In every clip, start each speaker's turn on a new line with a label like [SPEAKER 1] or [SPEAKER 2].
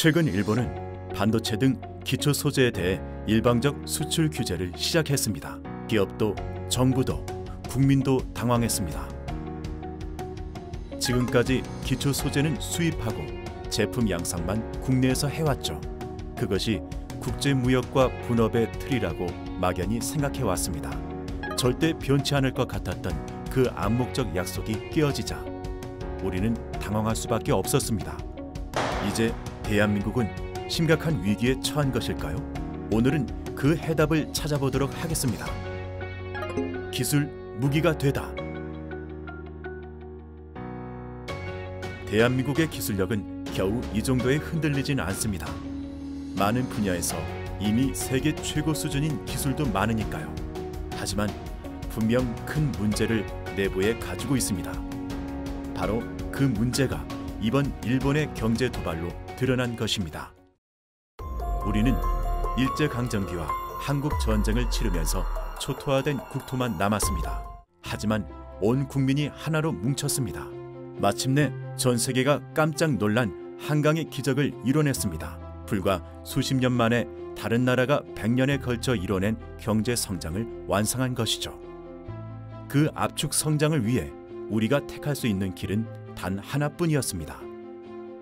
[SPEAKER 1] 최근 일본은 반도체 등 기초 소재에 대해 일방적 수출 규제를 시작했습니다. 기업도 정부도 국민도 당황했습니다. 지금까지 기초 소재는 수입하고 제품 양산만 국내에서 해왔죠. 그것이 국제무역과 분업의 틀이라고 막연히 생각해왔습니다. 절대 변치 않을 것 같았던 그 암묵적 약속이 깨어지자 우리는 당황할 수밖에 없었습니다. 이제 대한민국은 심각한 위기에 처한 것일까요? 오늘은 그 해답을 찾아보도록 하겠습니다. 기술 무기가 되다. 대한민국의 기술력은 겨우 이 정도에 흔들리진 않습니다. 많은 분야에서 이미 세계 최고 수준인 기술도 많으니까요. 하지만 분명 큰 문제를 내부에 가지고 있습니다. 바로 그 문제가 이번 일본의 경제 도발로 드러난 것입니다. 우리는 일제강점기와 한국전쟁을 치르면서 초토화된 국토만 남았습니다. 하지만 온 국민이 하나로 뭉쳤습니다. 마침내 전 세계가 깜짝 놀란 한강의 기적을 이뤄냈습니다. 불과 수십 년 만에 다른 나라가 100년에 걸쳐 이뤄낸 경제 성장을 완성한 것이죠. 그 압축 성장을 위해 우리가 택할 수 있는 길은 단 하나뿐이었습니다.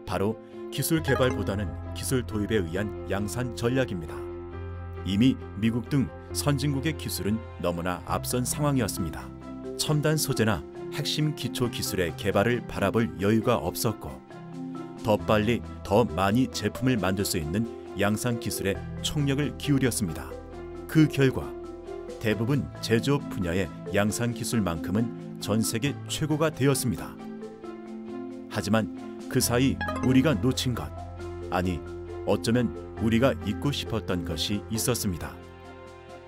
[SPEAKER 1] 바로 기술 개발보다는 기술 도입에 의한 양산 전략입니다. 이미 미국 등 선진국의 기술은 너무나 앞선 상황이었습니다. 첨단 소재나 핵심 기초 기술의 개발을 바라볼 여유가 없었고 더 빨리 더 많이 제품을 만들 수 있는 양산 기술에 총력을 기울였습니다. 그 결과 대부분 제조업 분야의 양산 기술만큼은 전 세계 최고가 되었습니다. 하지만 그 사이 우리가 놓친 것, 아니 어쩌면 우리가 잊고 싶었던 것이 있었습니다.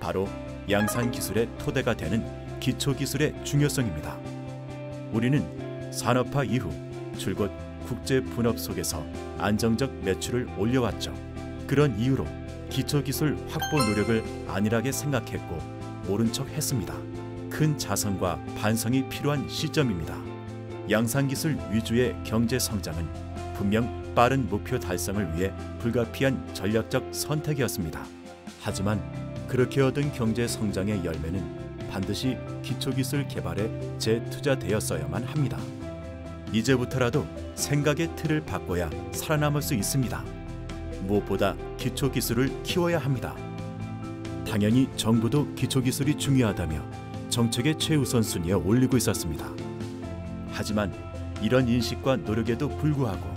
[SPEAKER 1] 바로 양산 기술의 토대가 되는 기초 기술의 중요성입니다. 우리는 산업화 이후 줄곧 국제 분업 속에서 안정적 매출을 올려왔죠. 그런 이유로 기초기술 확보 노력을 안일하게 생각했고 모른 척 했습니다. 큰 자성과 반성이 필요한 시점입니다. 양산기술 위주의 경제 성장은 분명 빠른 목표 달성을 위해 불가피한 전략적 선택이었습니다. 하지만 그렇게 얻은 경제 성장의 열매는 반드시 기초기술 개발에 재투자되었어야만 합니다. 이제부터라도 생각의 틀을 바꿔야 살아남을 수 있습니다. 무엇보다 기초기술을 키워야 합니다. 당연히 정부도 기초기술이 중요하다며 정책의 최우선순위에 올리고 있었습니다. 하지만 이런 인식과 노력에도 불구하고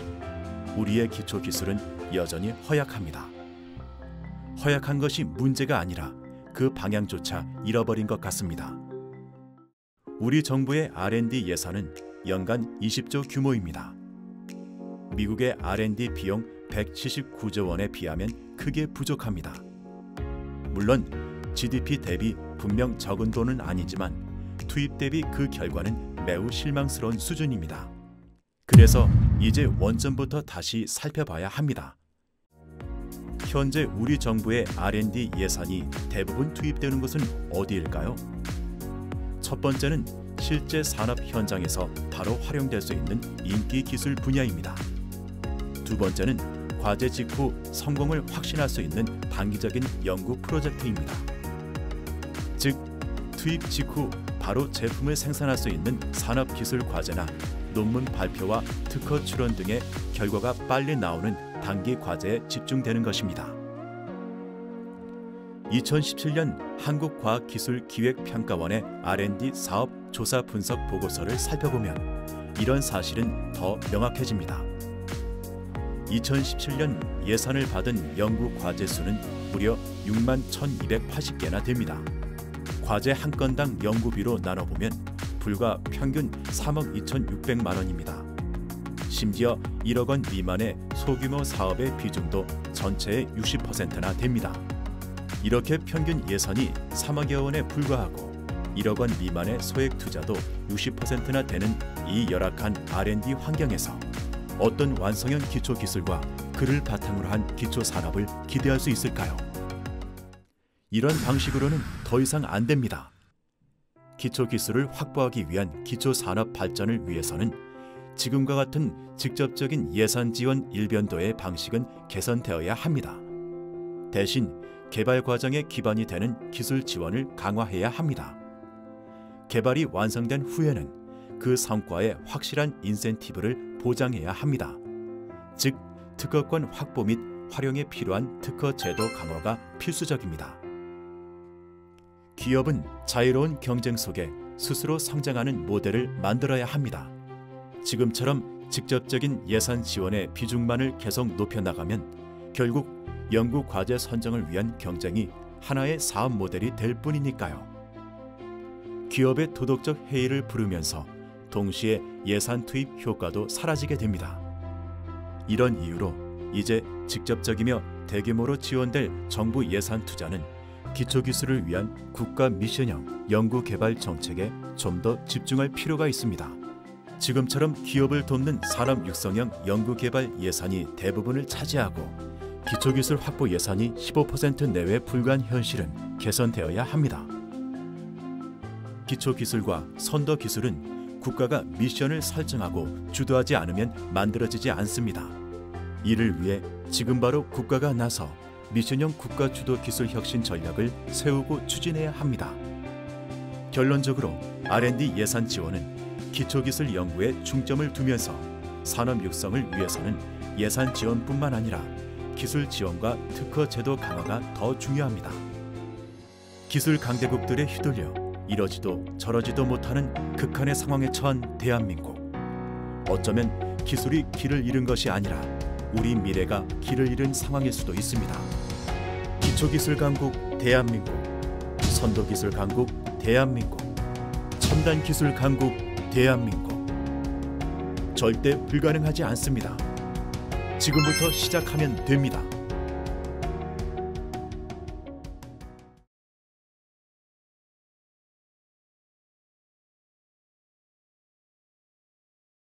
[SPEAKER 1] 우리의 기초기술은 여전히 허약합니다. 허약한 것이 문제가 아니라 그 방향조차 잃어버린 것 같습니다. 우리 정부의 R&D 예산은 연간 20조 규모입니다. 미국의 R&D 비용 179조 원에 비하면 크게 부족합니다. 물론 GDP 대비 분명 적은 돈은 아니지만 투입 대비 그 결과는 매우 실망스러운 수준입니다. 그래서 이제 원점부터 다시 살펴봐야 합니다. 현재 우리 정부의 R&D 예산이 대부분 투입되는 곳은 어디일까요? 첫 번째는 실제 산업 현장에서 바로 활용될 수 있는 인기 기술 분야입니다. 두 번째는 과제 직후 성공을 확신할 수 있는 단기적인 연구 프로젝트입니다. 즉, 투입 직후 바로 제품을 생산할 수 있는 산업기술 과제나 논문 발표와 특허 출원 등의 결과가 빨리 나오는 단기 과제에 집중되는 것입니다. 2017년 한국과학기술기획평가원의 R&D 사업 조사 분석 보고서를 살펴보면 이런 사실은 더 명확해집니다. 2017년 예산을 받은 연구 과제 수는 무려 6만 1,280개나 됩니다. 과제 한 건당 연구비로 나눠보면 불과 평균 3억 2,600만 원입니다. 심지어 1억 원 미만의 소규모 사업의 비중도 전체의 60%나 됩니다. 이렇게 평균 예산이 3억여 원에 불과하고 1억 원 미만의 소액 투자도 60%나 되는 이 열악한 R&D 환경에서 어떤 완성형 기초기술과 그를 바탕으로 한 기초산업을 기대할 수 있을까요? 이런 방식으로는 더 이상 안 됩니다. 기초기술을 확보하기 위한 기초산업 발전을 위해서는 지금과 같은 직접적인 예산 지원 일변도의 방식은 개선되어야 합니다. 대신 개발 과정의 기반이 되는 기술 지원을 강화해야 합니다. 개발이 완성된 후에는 그 성과에 확실한 인센티브를 보장해야 합니다. 즉, 특허권 확보 및 활용에 필요한 특허 제도 강화가 필수적입니다. 기업은 자유로운 경쟁 속에 스스로 성장하는 모델을 만들어야 합니다. 지금처럼 직접적인 예산 지원의 비중만을 계속 높여나가면 결국 연구 과제 선정을 위한 경쟁이 하나의 사업 모델이 될 뿐이니까요. 기업의 도덕적 해이를 부르면서 동시에 예산 투입 효과도 사라지게 됩니다. 이런 이유로 이제 직접적이며 대규모로 지원될 정부 예산 투자는 기초기술을 위한 국가 미션형 연구개발 정책에 좀 더 집중할 필요가 있습니다. 지금처럼 기업을 돕는 산업 육성형 연구개발 예산이 대부분을 차지하고 기초기술 확보 예산이 15% 내외에 불과한 현실은 개선되어야 합니다. 기초기술과 선도기술은 국가가 미션을 설정하고 주도하지 않으면 만들어지지 않습니다. 이를 위해 지금 바로 국가가 나서 미션형 국가 주도 기술 혁신 전략을 세우고 추진해야 합니다. 결론적으로 R&D 예산 지원은 기초기술 연구에 중점을 두면서 산업 육성을 위해서는 예산 지원뿐만 아니라 기술 지원과 특허 제도 강화가 더 중요합니다. 기술 강대국들에 휘둘려 이러지도 저러지도 못하는 극한의 상황에 처한 대한민국. 어쩌면 기술이 길을 잃은 것이 아니라 우리 미래가 길을 잃은 상황일 수도 있습니다. 기초기술 강국 대한민국, 선도기술 강국 대한민국, 첨단기술 강국 대한민국. 절대 불가능하지 않습니다. 지금부터 시작하면 됩니다.